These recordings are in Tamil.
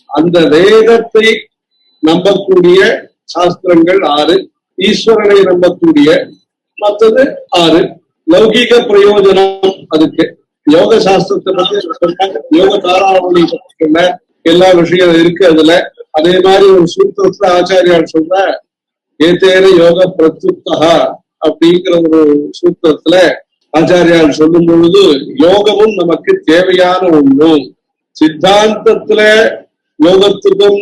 அந்த வேதத்தை நம்பக்கூடிய சாஸ்திரங்கள் 6, ஈஸ்வரனை நம்பக்கூடிய மற்றது 6. லௌகிக பிரயோஜனம் அதுக்கு யோக சாஸ்திரத்தை பத்தி சொல்றாங்க. யோக தாராவளி பத்தின எல்லா விஷயம் இருக்கு அதுல. அதே மாதிரி ஒரு சூத்திரத்துல ஆச்சாரியார் சொல்ற ஏதேன யோக பிரத்யுக்தா அப்படிங்கிற ஒரு சூத்திரத்துல ஆச்சாரியார் சொல்லும் பொழுது யோகமும் நமக்கு தேவையான ஒண்ணு. சித்தாந்தத்துல யோகத்துக்கும்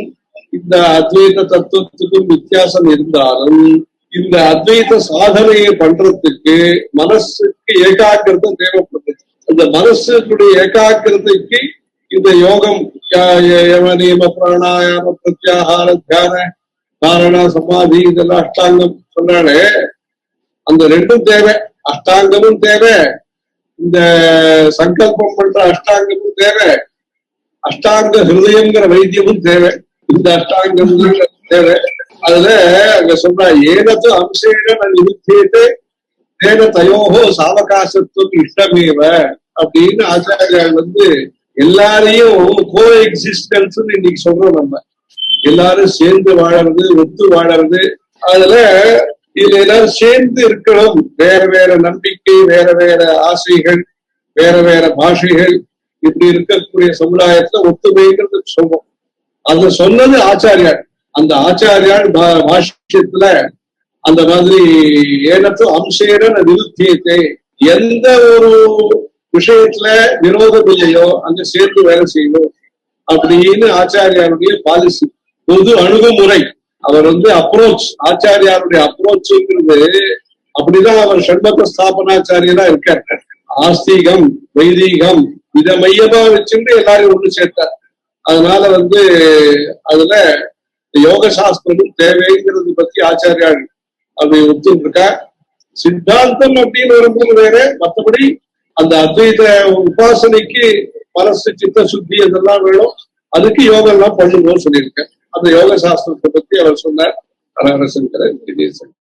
இந்த அத்வைத தத்துவத்துக்கும் வித்தியாசம் இருந்தாலும் இந்த அத்வைத சாதனையை பண்றதுக்கு மனசுக்கு ஏகாக்கிரதை தேவைப்படுது. அந்த மனசுடைய ஏகாக்கிரதைக்கு இந்த யோகம் யம நியம பிராணாயாம பிரத்யாகார தியான தாரண சமாதி இதெல்லாம் அஷ்டாங்கம் சொன்னாலே அந்த ரெண்டும் தேவை. அஷ்டாங்கமும் தேவை, இந்த சங்கல்பம் பண்ற அஷ்டாங்கமும் தேவை, அஷ்டாங்க ஹிருதயங்கிற வைத்தியமும் தேவை. இந்த அஷ்டாங்கம் தேவை. அதுல அங்க சொல்ற ஏனது அம்சேன நிருத்தியதே தேன தயோகோ சாவகாசத்துவம் இஷ்டமேவ அப்படின்னு ஆச்சாரியார் எல்லாரையும் கோ எக்ஸிஸ்டன்ஸ் இன்னைக்கு சொல்றோம். நம்ம எல்லாரும் சேர்ந்து வாழறது, ஒத்து வாழறது. அதுல இதுல எல்லாரும் சேர்ந்து இருக்கணும். வேற வேற நம்பிக்கை, வேற வேற ஆசைகள், வேற வேற பாஷைகள், இப்படி இருக்கக்கூடிய சமுதாயத்துல ஒத்துமைங்கிறது சொல்றோம். அது சொன்னது ஆச்சாரியார். அந்த ஆச்சாரியார் பாஷ்யத்துல அந்த மாதிரி ஏனத்து அம்சேன நிருத்தியத்தை எந்த ஒரு விஷயத்துல விரோதம் இல்லையோ அங்க சேர்ந்து வேலை செய்யணும் அப்படின்னு ஆச்சாரியாருடைய பாலிசி, பொது அணுகுமுறை. அவர் அப்ரோச், ஆச்சாரியாருடைய அப்ரோச்சுங்கிறது அப்படிதான். அவர் ஷண்மத ஸ்தாபனாச்சாரியரா இருக்கார். ஆஸ்திகம் வைதீகம் இதை மையமா வச்சுட்டு எல்லாரையும் ஒண்ணு சேர்த்தார். அதனால அதுல யோக சாஸ்திரமும் தேவைங்கிறது பத்தி ஆச்சாரியார் அப்படி ஒத்துட்டு இருக்கா. சித்தாந்தம் அப்படின்னு வரும்போது வேற, மற்றபடி அந்த அத்வைத உபாசனைக்கு மனசு சித்த சுத்தி அதெல்லாம் வேணும். அதுக்கு யோகம் எல்லாம் பண்ணணும்னு சொல்லியிருக்கேன். அந்த யோக சாஸ்திரத்தை பத்தி அவர் சொன்னார். ஹரஹர சங்கர.